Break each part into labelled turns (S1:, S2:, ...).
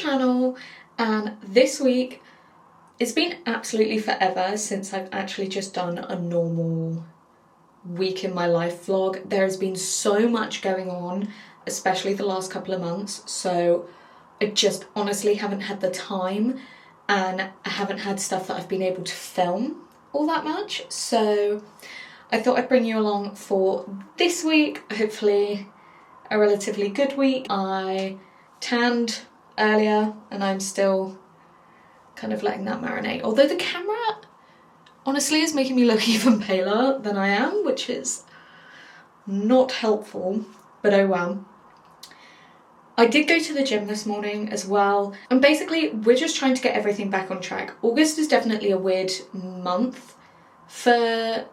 S1: channel, and this week it's been absolutely forever since I've actually just done a normal week in my life vlog. There has been so much going on, especially the last couple of months, so I just honestly haven't had the time, and I haven't had stuff that I've been able to film all that much, so I thought I'd bring you along for this week, hopefully a relatively good week. I tanned earlier and I'm still kind of letting that marinate, although the camera honestly is making me look even paler than I am, which is not helpful, but oh well. I did go to the gym this morning as well, and basically we're just trying to get everything back on track. August is definitely a weird month for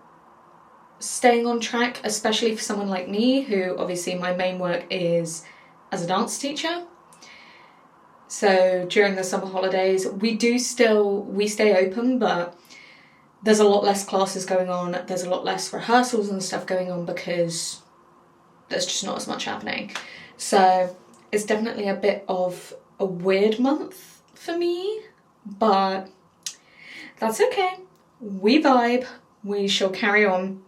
S1: staying on track, especially for someone like me, who obviously my main work is as a dance teacher. So during the summer holidays, we stay open, but there's a lot less classes going on, there's a lot less rehearsals and stuff going on because there's just not as much happening. So it's definitely a bit of a weird month for me, but that's okay. We vibe, we shall carry on.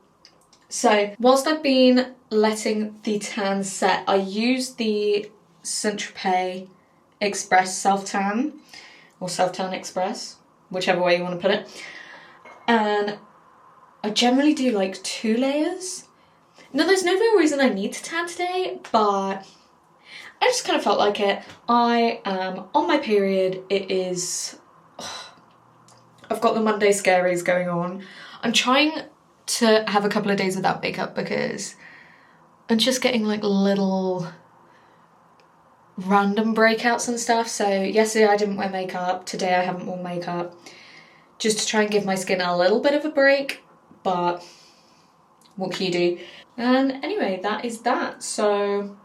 S1: So whilst I've been letting the tan set, I used the Saint-Tropez Express self-tan, or self-tan express, whichever way you want to put it. And I generally do like 2 layers. Now there's no real reason I need to tan today, but I just kind of felt like it. I am on my period. It is, I've got the Monday scaries going on. I'm trying to have a couple of days without makeup because I'm just getting like little random breakouts and stuff. So yesterday I didn't wear makeup, today I haven't worn makeup, just to try and give my skin a little bit of a break, but what can you do? And anyway, that is that. So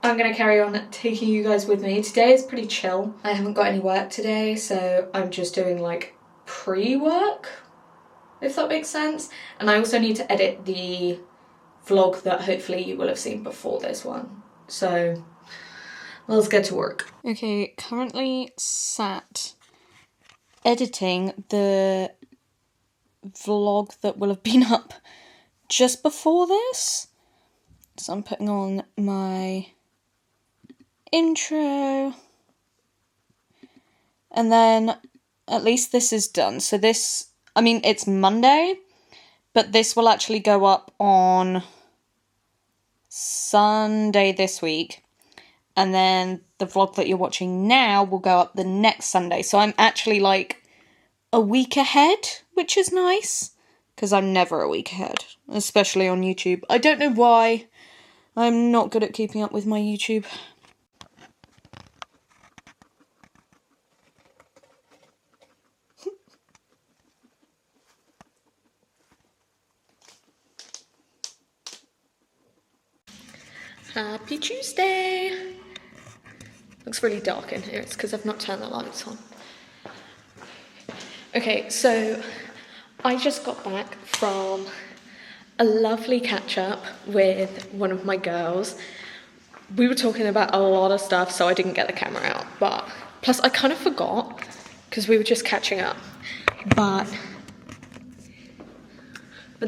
S1: I'm gonna carry on taking you guys with me. Today is pretty chill. I haven't got any work today, so I'm just doing like pre-work, if that makes sense. And I also need to edit the vlog that hopefully you will have seen before this one. So let's get to work. Okay, currently sat editing the vlog that will have been up just before this. So I'm putting on my intro, and then at least this is done. So this, I mean, it's Monday, but this will actually go up on Sunday this week. And then the vlog that you're watching now will go up the next Sunday. So I'm actually like a week ahead, which is nice, because I'm never a week ahead, especially on YouTube. I don't know why. I'm not good at keeping up with my YouTube. Happy Tuesday! Looks really dark in here, it's because I've not turned the lights on. Okay, so I just got back from a lovely catch-up with one of my girls. We were talking about a lot of stuff, so I didn't get the camera out, but plus I kind of forgot because we were just catching up. But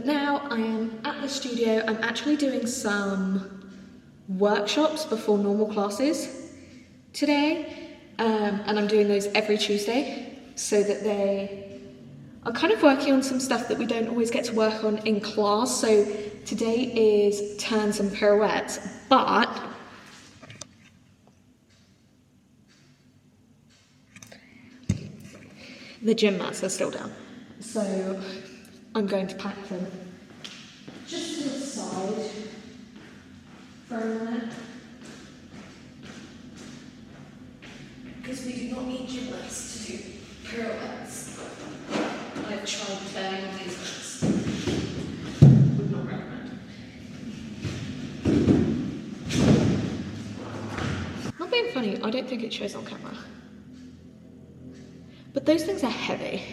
S1: now I am at the studio. I'm actually doing some workshops before normal classes today, and I'm doing those every Tuesday so that they are kind of working on some stuff that we don't always get to work on in class. So today is turns and pirouettes, but the gym mats are still down, so I'm going to pack them just to the side for a minute, because we do not need gym mats to do pirouettes. I've tried turning on these mats. Would not recommend. Not being funny, I don't think it shows on camera, but those things are heavy.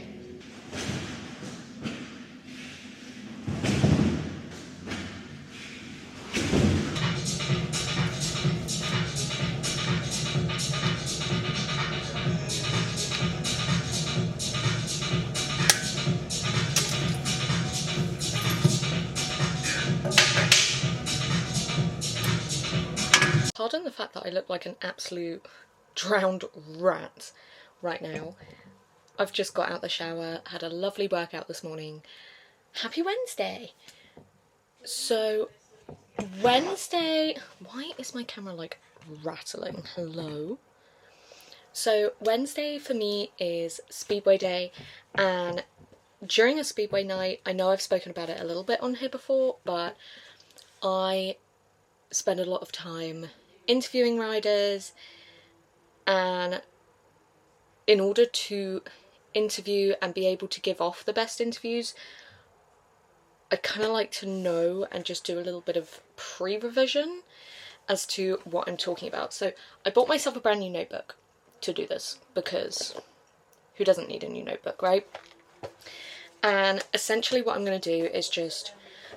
S1: pardon the fact that I look like an absolute drowned rat right now. I've just got out the shower, had a lovely workout this morning. Happy Wednesday! So, Wednesday... Why is my camera, like, rattling? Hello? So, Wednesday for me is Speedway day, and during a Speedway night, I know I've spoken about it a little bit on here before, but I spend a lot of time interviewing riders, and in order to interview and be able to give off the best interviews, I kind of like to know and just do a little bit of pre-revision as to what I'm talking about. So I bought myself a brand new notebook to do this, because who doesn't need a new notebook, right? And essentially what I'm going to do is just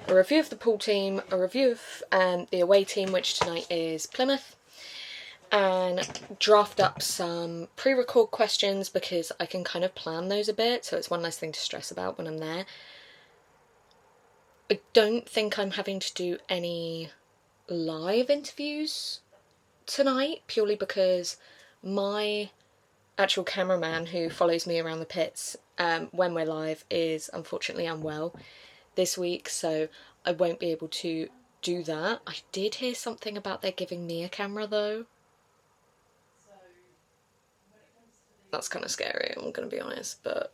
S1: a review of the pool team, a review of the away team, which tonight is Plymouth, and draft up some pre-record questions, because I can kind of plan those a bit, so it's one less thing to stress about when I'm there. I don't think I'm having to do any live interviews tonight, purely because my actual cameraman who follows me around the pits when we're live is unfortunately unwell this week, so I won't be able to do that. I did hear something about they're giving me a camera though. That's kind of scary, I'm gonna be honest, but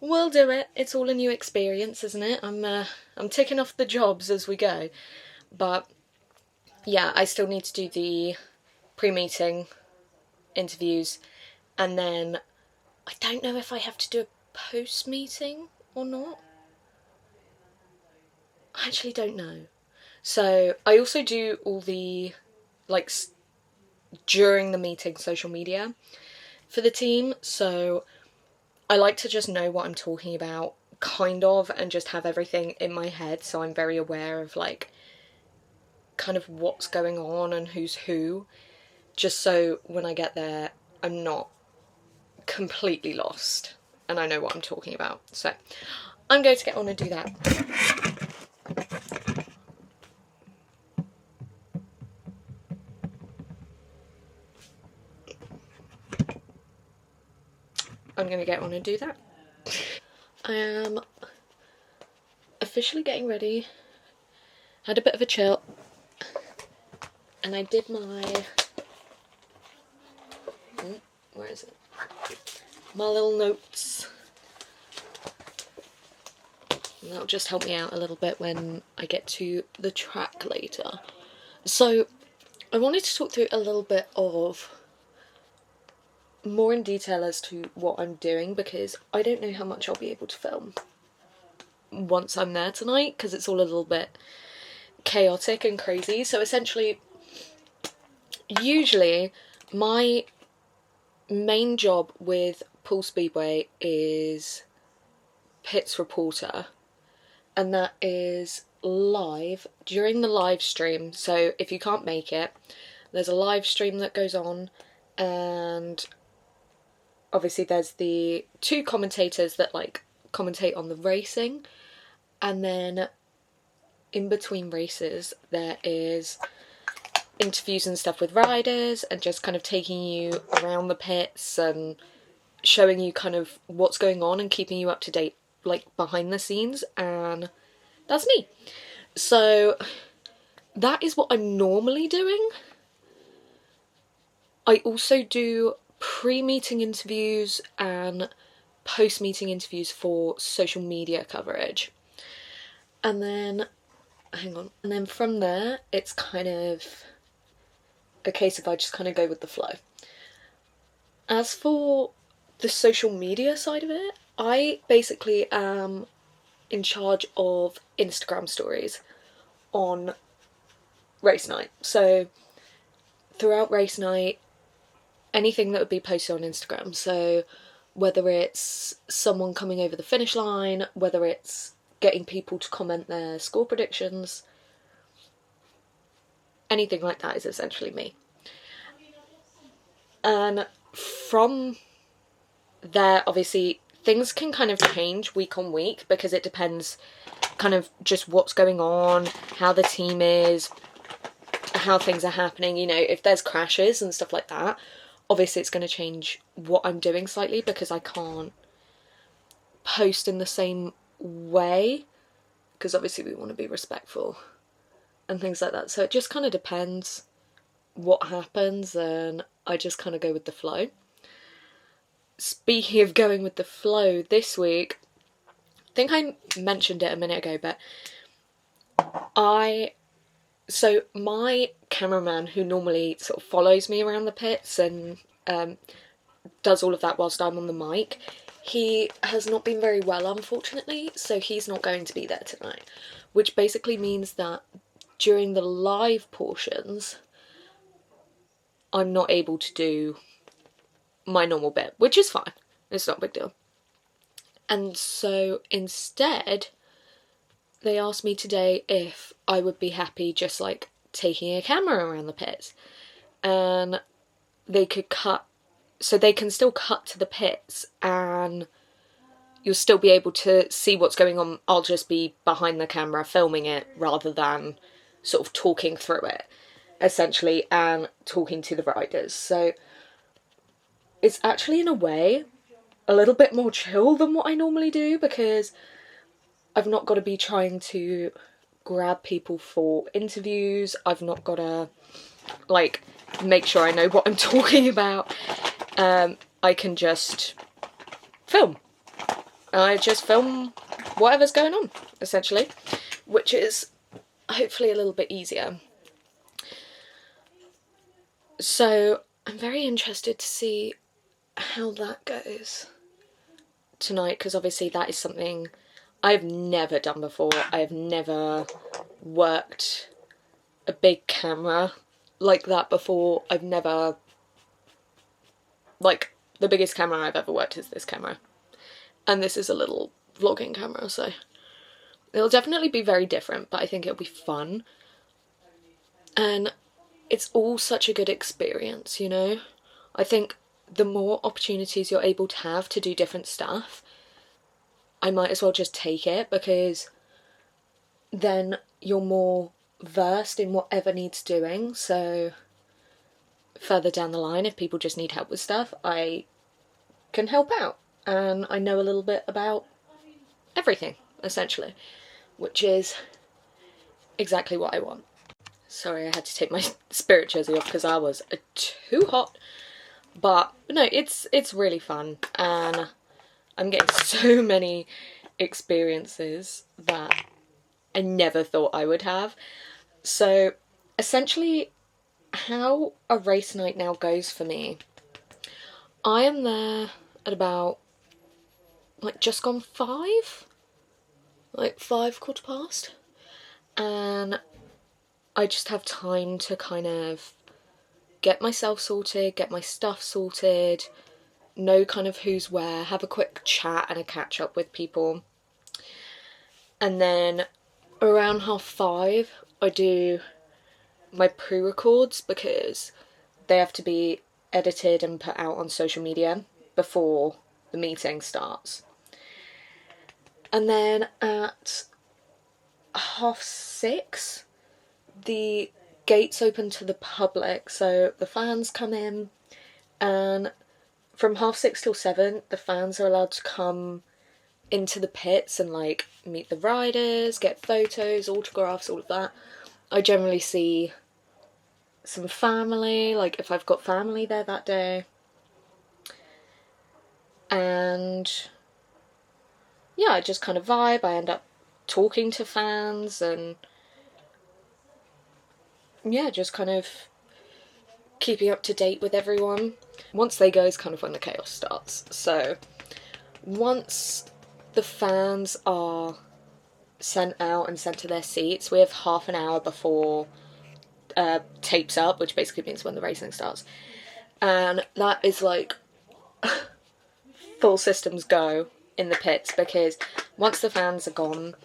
S1: we'll do it. It's all a new experience, isn't it? I'm ticking off the jobs as we go. But yeah, I still need to do the pre-meeting interviews, and then I don't know if I have to do a post-meeting or not. I actually don't know. So I also do all the, like, during the meeting social media for the team, so I like to just know what I'm talking about, kind of, and just have everything in my head, so I'm very aware of, like, kind of what's going on and who's who, just so when I get there I'm not completely lost and I know what I'm talking about. So I'm going to get on and do that. I'm going to get on and do that. I am officially getting ready. Had a bit of a chill, and I did my... where is it? My little notes. And that'll just help me out a little bit when I get to the track later. So I wanted to talk through a little bit of more in detail as to what I'm doing, because I don't know how much I'll be able to film once I'm there tonight, because it's all a little bit chaotic and crazy. So essentially, usually my main job with Pool Speedway is pits reporter, and that is live during the live stream. So if you can't make it, there's a live stream that goes on, and obviously there's the two commentators that like commentate on the racing, and then in between races there is interviews and stuff with riders, and just kind of taking you around the pits and showing you kind of what's going on and keeping you up to date, like behind the scenes, and that's me. So that is what I'm normally doing. I also do pre-meeting interviews and post-meeting interviews for social media coverage. And then, hang on, and then from there, it's kind of a case of I just kind of go with the flow. As for the social media side of it, I basically am in charge of Instagram stories on race night. So throughout race night, anything that would be posted on Instagram, so whether it's someone coming over the finish line, whether it's getting people to comment their score predictions, anything like that is essentially me. And from there, obviously, things can kind of change week on week, because it depends kind of just what's going on, how the team is, how things are happening. You know, if there's crashes and stuff like that, obviously it's going to change what I'm doing slightly, because I can't post in the same way, because obviously we want to be respectful and things like that. So it just kind of depends what happens, and I just kind of go with the flow. Speaking of going with the flow, this week, I think I mentioned it a minute ago, but so my cameraman, who normally sort of follows me around the pits and does all of that whilst I'm on the mic, he has not been very well, unfortunately, so he's not going to be there tonight, which basically means that during the live portions, I'm not able to do my normal bit, which is fine. It's not a big deal. And so instead, they asked me today if I would be happy just like taking a camera around the pits, and they could cut, so they can still cut to the pits and you'll still be able to see what's going on. I'll just be behind the camera filming it rather than sort of talking through it, essentially, and talking to the riders. So it's actually, in a way, a little bit more chill than what I normally do, because I've not got to be trying to grab people for interviews. I've not got to, like, make sure I know what I'm talking about. I can just film. I just film whatever's going on, essentially, which is hopefully a little bit easier. So I'm very interested to see how that goes tonight, because obviously that is something I've never done before. I've never worked a big camera like that before. I've never, like, the biggest camera I've ever worked is this camera. And this is a little vlogging camera, so it'll definitely be very different, but I think it'll be fun. And it's all such a good experience, you know? I think the more opportunities you're able to have to do different stuff, I might as well just take it, because then you're more versed in whatever needs doing. So further down the line, if people just need help with stuff, I can help out, and I know a little bit about everything, essentially, which is exactly what I want. Sorry, I had to take my Spirit jersey off because I was too hot. But no, it's really fun, and I'm getting so many experiences that I never thought I would have. So essentially, how a race night now goes for me, I am there at about, like, just gone 5? Like 5, quarter past. And I just have time to kind of get myself sorted, get my stuff sorted, know kind of who's where, have a quick chat and a catch up with people. And then around 5:30, I do my pre-records, because they have to be edited and put out on social media before the meeting starts. And then at 6:30, the gates open to the public, so the fans come in, and from 6:30 till 7, the fans are allowed to come into the pits and, like, meet the riders, get photos, autographs, all of that. I generally see some family, like if I've got family there that day. And yeah, I just kind of vibe. I end up talking to fans, and yeah, just kind of keeping up to date with everyone. Once they go is kind of when the chaos starts. So once the fans are sent out and sent to their seats, we have half an hour before tapes up, which basically means when the racing starts. And that is like full systems go in the pits, because once the fans are gone,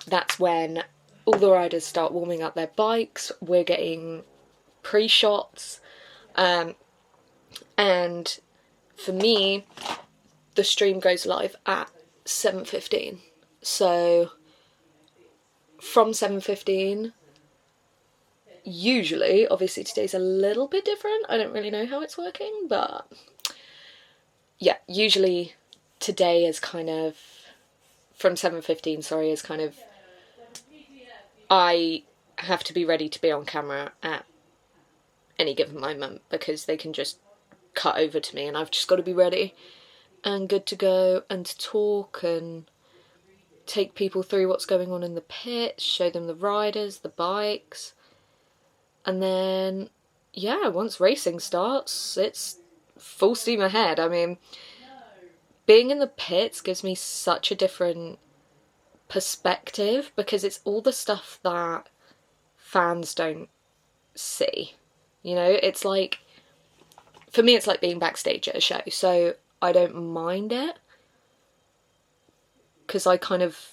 S1: that's when all the riders start warming up their bikes. We're getting pre-shots, and for me, the stream goes live at 7:15. So from 7:15
S2: usually, obviously today's a little bit different. I don't really know how it's working, but yeah, usually today is kind of, from 7:15, sorry, is kind of, I have to be ready to be on camera at any given moment because they can just cut over to me and I've just got to be ready and good to go and to talk and take people through what's going on in the pits, show them the riders, the bikes, and then, yeah, once racing starts, it's full steam ahead. I mean, being in the pits gives me such a different perspective because it's all the stuff that fans don't see. You know, it's like, for me, it's like being backstage at a show, so I don't mind it because I kind of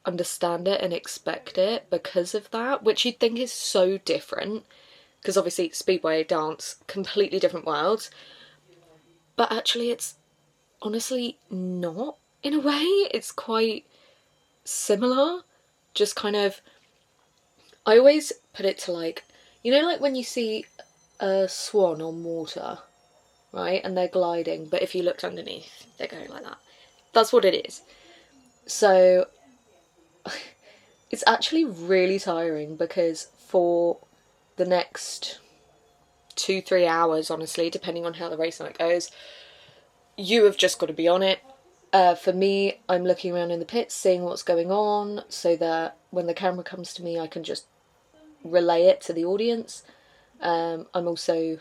S2: understand it and expect it because of that, which you'd think is so different because obviously Speedway, dance, completely different worlds, but actually it's honestly not in a way. It's quite similar, just kind of, I always put it to like, you know, like when you see a swan on water, right, and they're gliding, but if you looked underneath, they're going like that. That's what it is. So it's actually really tiring because for the next 2-3 hours, honestly, depending on how the race night goes, you have just got to be on it. For me, I'm looking around in the pits, seeing what's going on, so that when the camera comes to me, I can just relay it to the audience. I'm also,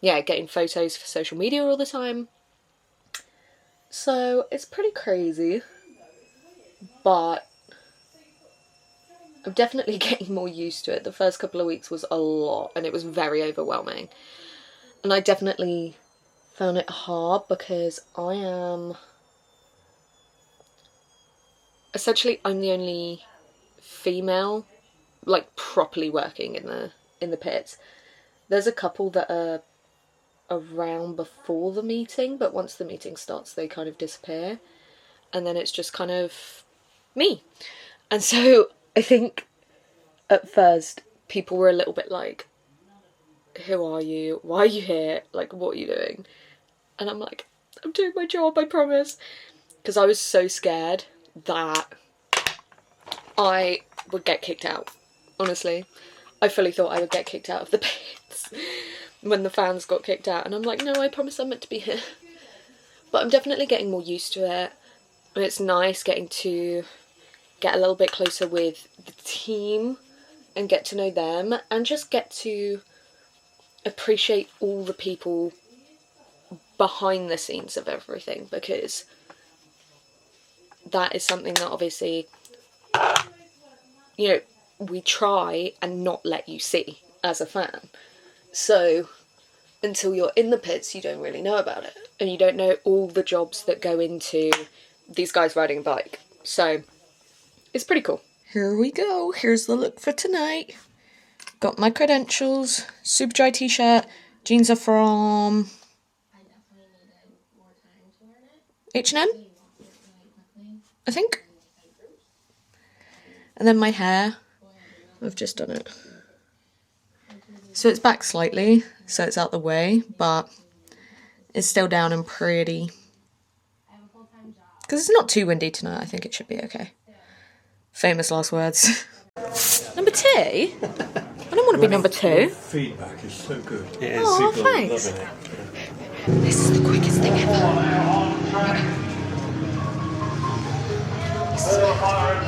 S2: yeah, getting photos for social media all the time. So it's pretty crazy, but I'm definitely getting more used to it. The first couple of weeks was a lot, and it was very overwhelming. And I definitely found it hard because I am... essentially, I'm the only female, like, properly working in the pits. There's a couple that are around before the meeting, but once the meeting starts, they kind of disappear. And then it's just kind of me. And so I think at first people were a little bit like, who are you? Why are you here? Like, what are you doing? And I'm like, I'm doing my job, I promise. Because I was so scared that I would get kicked out. Honestly, I fully thought I would get kicked out of the pits when the fans got kicked out. And I'm like, no, I promise I'm meant to be here. But I'm definitely getting more used to it. And it's nice getting to get a little bit closer with the team and get to know them and just get to appreciate all the people behind the scenes of everything, because that is something that obviously, you know, we try and not let you see as a fan. So until you're in the pits, you don't really know about it, and you don't know all the jobs that go into these guys riding a bike. So it's pretty cool. Here we go. Here's the look for tonight. Got my credentials, super dry t-shirt, jeans are from H&M, I think. And then my hair, I've just done it. So it's back slightly, so it's out the way, but it's still down and pretty. Because it's not too windy tonight, I think it should be okay. Famous last words. Number 2? I don't want to be number 2.
S3: Feedback is so good.
S2: It is. Oh,
S3: people
S2: thanks.
S3: loving it.
S2: This is the quickest thing ever. I'm so tired.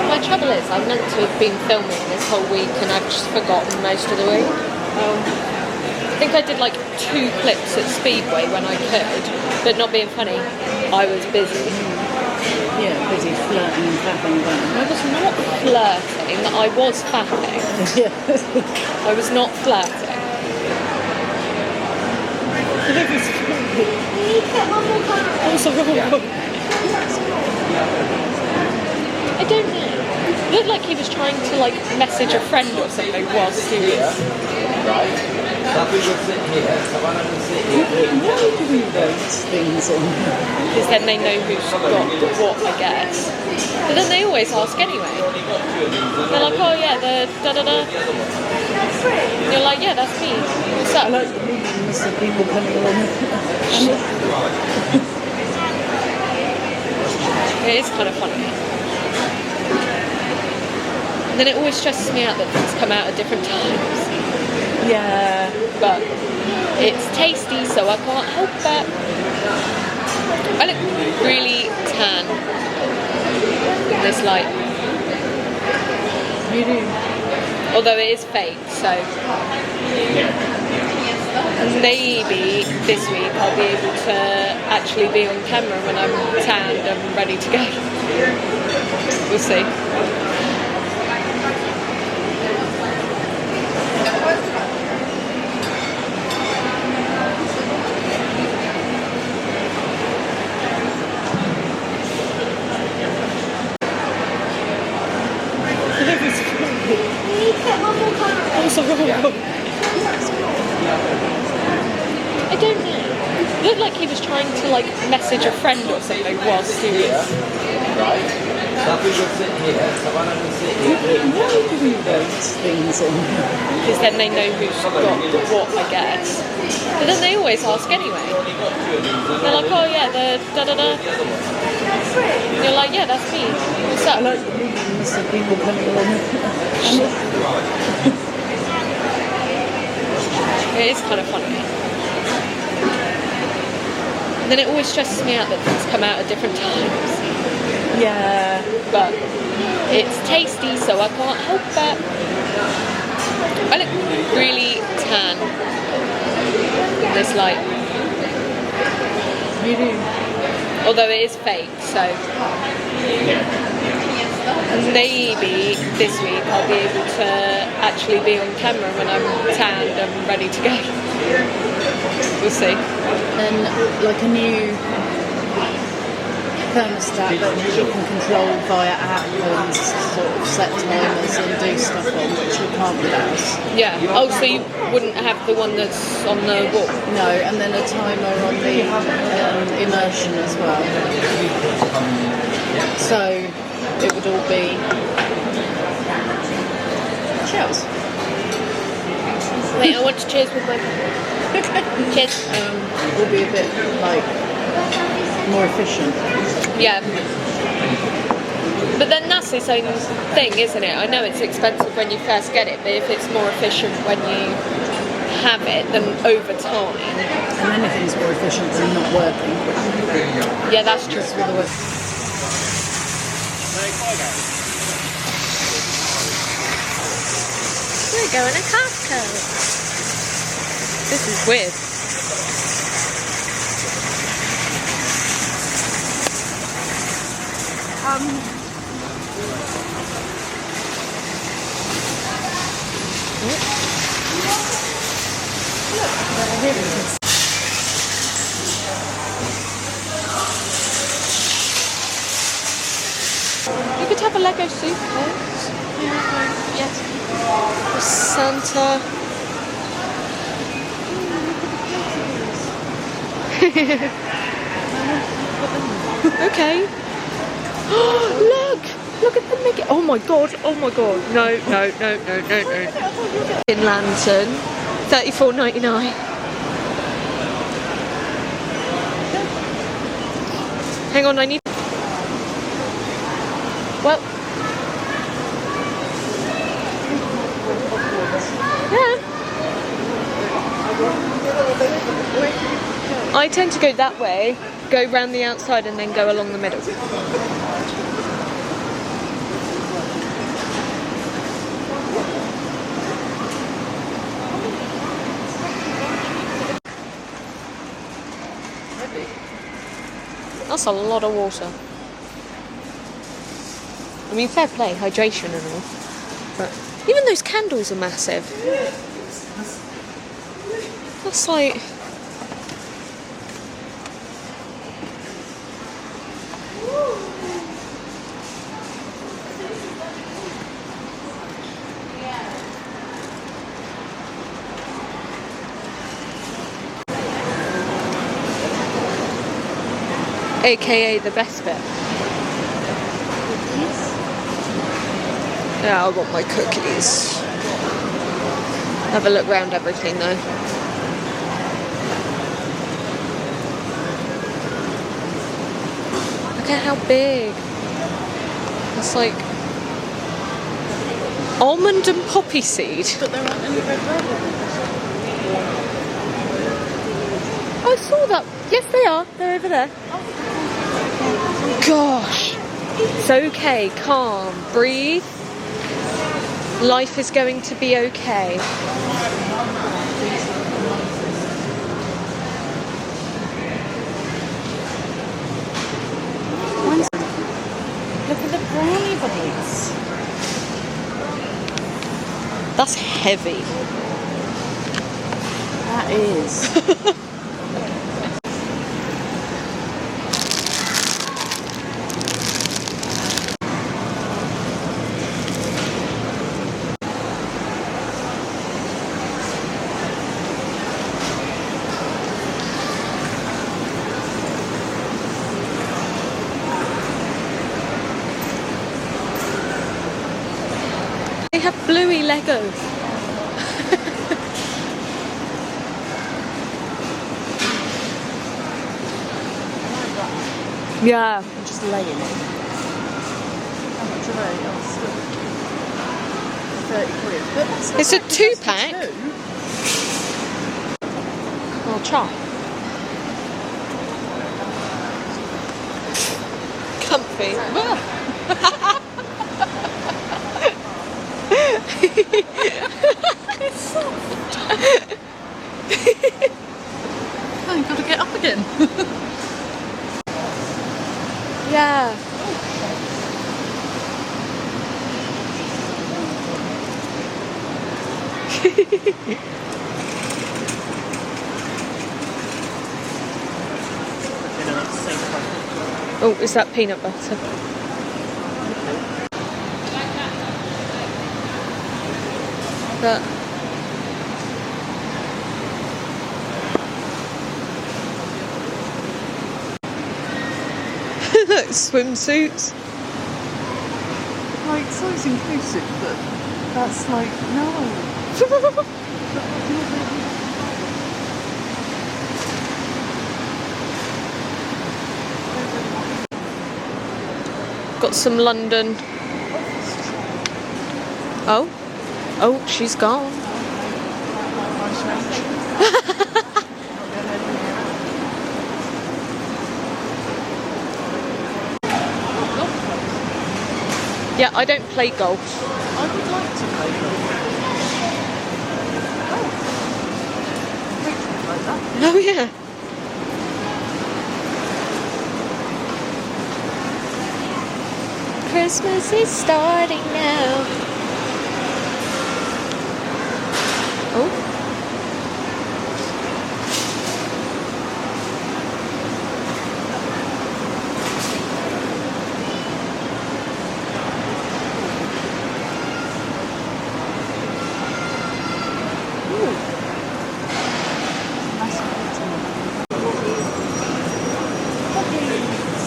S2: My trouble is, I'm meant to have been filming this whole week and I've just forgotten most of the week. I think I did like 2 clips at Speedway when I could, but not being funny, I was busy.
S4: Yeah, busy flirting and fapping about.
S2: I was not flirting, I was fapping. I was not flirting. I'm sorry. I don't know. It looked like he was trying to like message a friend or something whilst he was
S3: Right. Sophie will sit here, Savannah will sit here.
S4: Why are you doing those things on?
S2: Because then they know who's got what, I guess. But then they always ask anyway. They're like, oh yeah, the da-da-da. And you're like, yeah, that's me. What's
S4: I
S2: up?
S4: like the millions of people coming along.
S2: It is kind of funny. And then it always stresses me out that things come out at different times.
S4: Yeah.
S2: But it's tasty, so I can't help it. I look really tan in this light.
S4: You do.
S2: Although it is fake, so maybe this week I'll be able to actually be on camera when I'm tanned and ready to go. We'll see. I don't know. It looked like he was trying to like message a friend or something whilst he was.
S3: Right. Sophie will sit here, Savannah will sit here.
S4: Why are you doing those things on?
S2: Because then they know who's got what, I guess. But then they always ask anyway. They're like, oh yeah, the da-da-da. And you're like, yeah, that's me. What's
S4: I
S2: up?
S4: like the millions of people coming along.
S2: It is kind of funny. And then it always stresses me out that things come out at different times.
S4: Yeah.
S2: But it's tasty, so I can't help it. I look really tan in this light.
S4: You do.
S2: Although it is fake, so maybe this week I'll be able to actually be on camera when I'm tanned and ready to go. We'll see.
S4: And like a new thermostat that you can control via app and sort of set timers and do stuff on, which you can't with ours.
S2: Yeah. Oh, so you wouldn't have the one that's on the wall?
S4: No, and then a timer on the immersion as well. So it would all be cheers.
S2: Wait, I want to cheers with my... Cheers.
S4: Will be a bit like more efficient.
S2: Yeah. But then that's its own thing, isn't it? I know it's expensive when you first get it, but if it's more efficient when you have it, then over time...
S4: And anything's more efficient than not working.
S2: Yeah, that's true.
S4: Just with the way.
S2: We're going to Costco. This is weird. You could have a Lego suitcase. Yes. Santa. Okay. Look at the Mickey. Oh my god. Oh my god. No. In lantern. $34.99. Hang on, I need. Well. Yeah. I tend to go that way, go round the outside and then go along the middle. That's a lot of water. I mean, fair play, hydration and all. But even those candles are massive. That's like... AKA the best bit. Yeah, I want my cookies. Have a look round everything though. Look at how big. It's like almond and poppy seed.
S4: But there aren't any red velvet.
S2: I saw that. Yes, they are. They're over there. Gosh. It's okay. Calm. Breathe. Life is going to be okay.
S4: Look at the brownie bites.
S2: That's heavy.
S4: That is.
S2: They have bluey Legos. Yeah.
S4: I'm just laying it. How much are they? Oh, still 30 quid. But that's not
S2: It's a
S4: bad, 'cause that's
S2: 2-pack.
S4: the 2.
S2: I'll try. Comfy.
S4: It's soft. Oh, you've got to get up again.
S2: Yeah. Oh, is that peanut butter? That. Swimsuits.
S4: Like, size inclusive, but that's like, no.
S2: Got some London. Oh. Oh, she's gone. Yeah, I don't play golf.
S4: I would like to play golf. Oh. Like that.
S2: Oh, yeah. Christmas is starting now. Oh.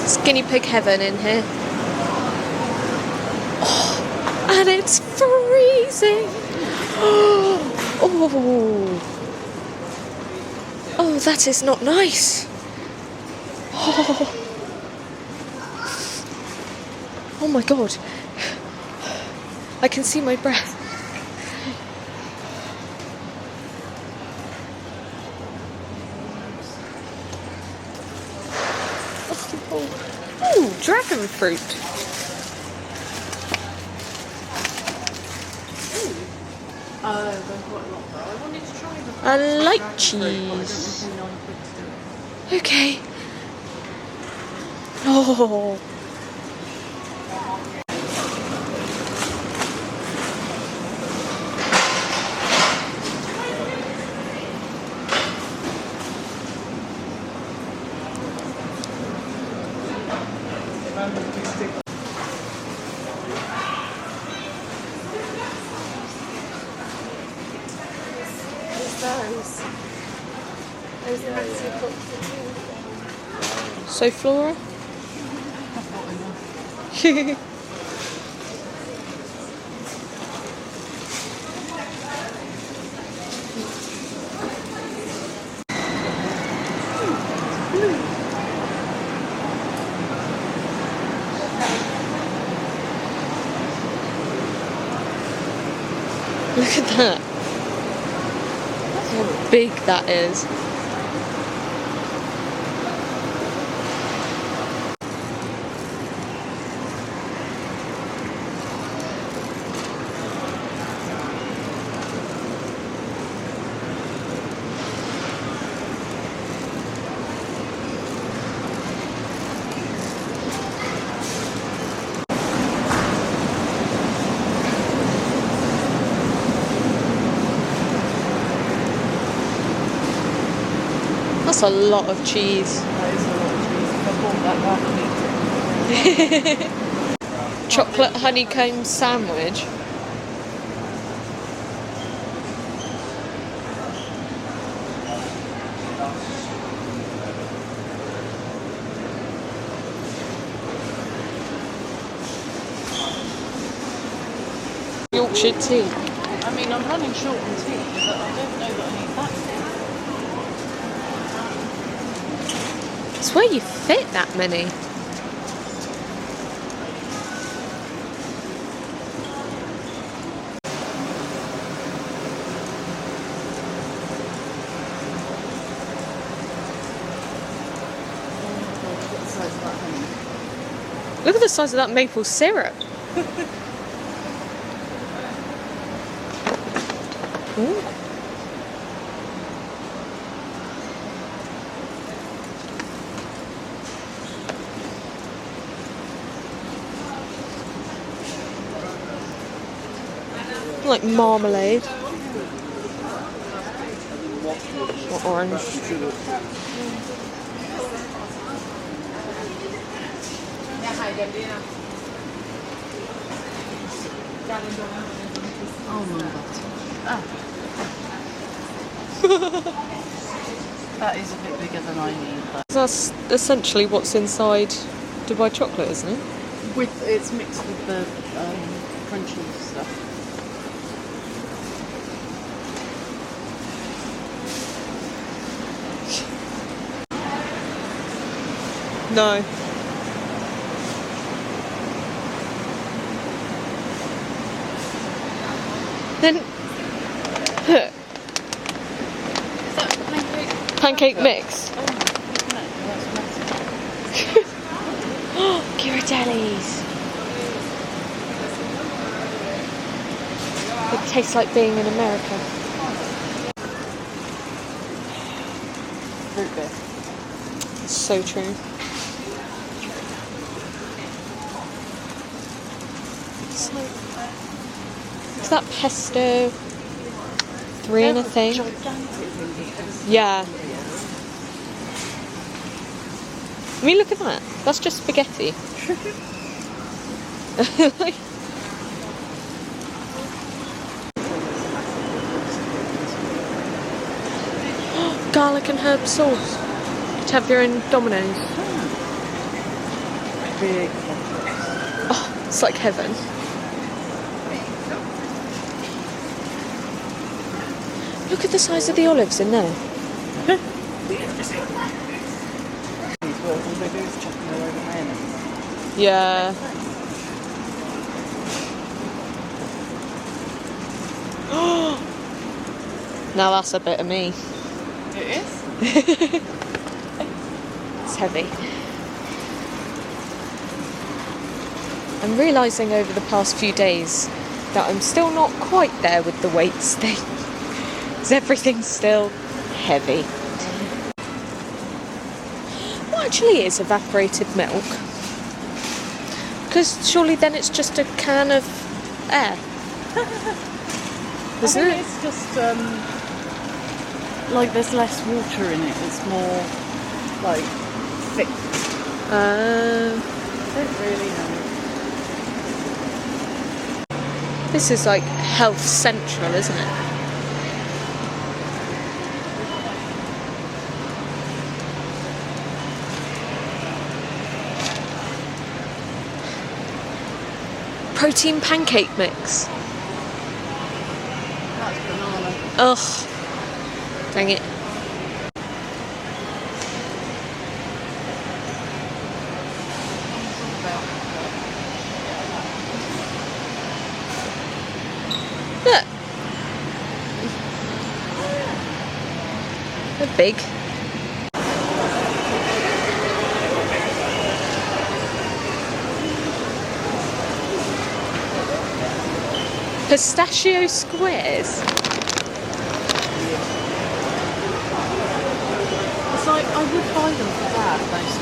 S2: It's guinea pig heaven in here. Oh, and it's freezing. Oh, oh, that is not nice. Oh, oh my God. I can see my breath. Ooh, dragon fruit.
S4: They're quite a lot though. I wanted to try them.
S2: I like
S4: Dragon fruit,
S2: cheese.
S4: but I don't think 9 quid to do it.
S2: Okay. Oh. Those massive boxes. So, Flora? Look at that. How big that is. That's a lot of cheese.
S4: That is a lot of cheese. If I bought that back and eat it.
S2: Chocolate honeycomb sandwich. Yorkshire tea.
S4: I mean, I'm running short on tea, but I don't know that I need that.
S2: It's where you fit that many. Look at the size of that maple syrup. Ooh. Like marmalade. Or orange.
S4: Oh my god. Ah. That is a bit bigger than I need. But
S2: That's essentially what's inside Dubai chocolate, isn't it?
S4: it's mixed with the crunchy stuff.
S2: No. Then pancake mix.
S4: Oh,
S2: Ghirardellis. It tastes like being in America.
S4: fruit beer.
S2: So true. It's like, is that pesto? 3 in a thing? Yeah. I mean, look at that. That's just spaghetti. Garlic and herb sauce. To have your own Domino's.
S4: Big.
S2: Oh, it's like heaven. Look at the size of the olives in there.
S4: All they do is chuck them all over mayonnaise.
S2: Yeah. Now that's a bit of me.
S4: It is?
S2: It's heavy. I'm realising over the past few days that I'm still not quite there with the weights thing. Because everything's still heavy. What actually is evaporated milk? Because surely then it's just a can of air. Isn't it?
S4: It's just like there's less water in it. It's more like thick. I don't really know.
S2: This is like health central, isn't it? protein pancake mix.
S4: That's banana.
S2: Ugh. Dang it. Look. They're big. Pistachio squares.
S4: It's like, I would buy them for Dad, those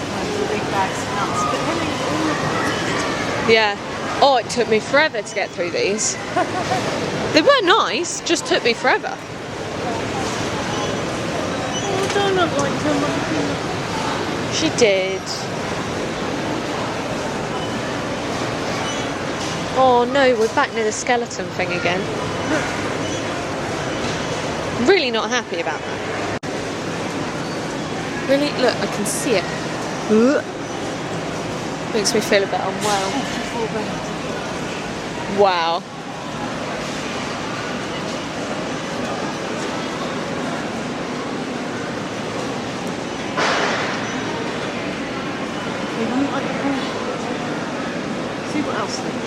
S4: big bags of nuts, but then all
S2: Yeah. Oh, it took me forever to get through these. They were nice, just took me forever.
S4: oh, don't look like them.
S2: She did. Oh no, we're back near the skeleton thing again. Really not happy about that. Really? Look, I can see it. Makes me feel a bit unwell. Wow.
S4: See what else they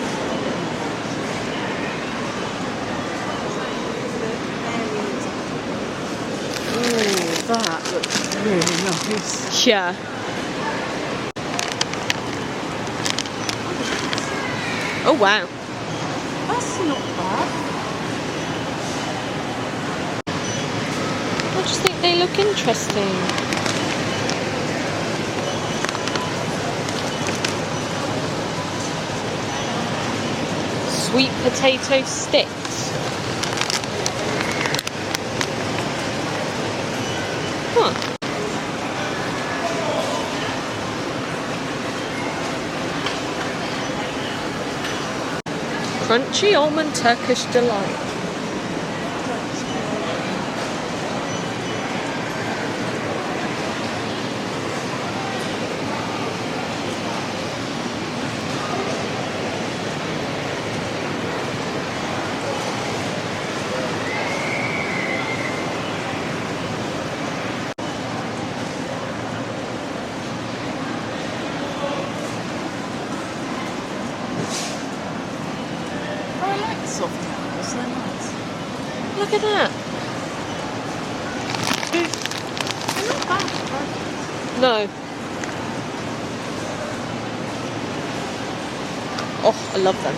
S4: Ooh, that looks really nice.
S2: Yeah. Oh wow.
S4: That's not bad.
S2: I just think they look interesting. Sweet potato sticks. Huh. Crunchy almond Turkish delight.
S4: I like the soft apples, they're nice.
S2: Look at that.
S4: They're not bad, right?
S2: No. Oh, I love them.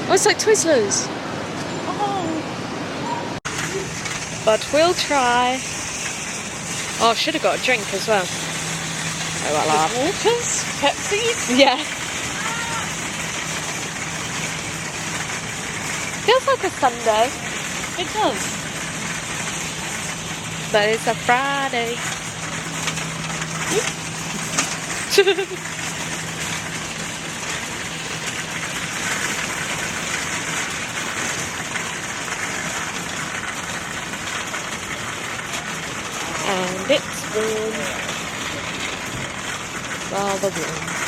S2: Oh, it's like Twizzlers.
S4: Oh,
S2: But we'll try. Oh, I should have got a drink as well. Oh, well, I'll have.
S4: waters, Pepsi.
S2: Yeah. Feels like a Sunday,
S4: It does.
S2: but it's a Friday. And it's warm. Rather warm.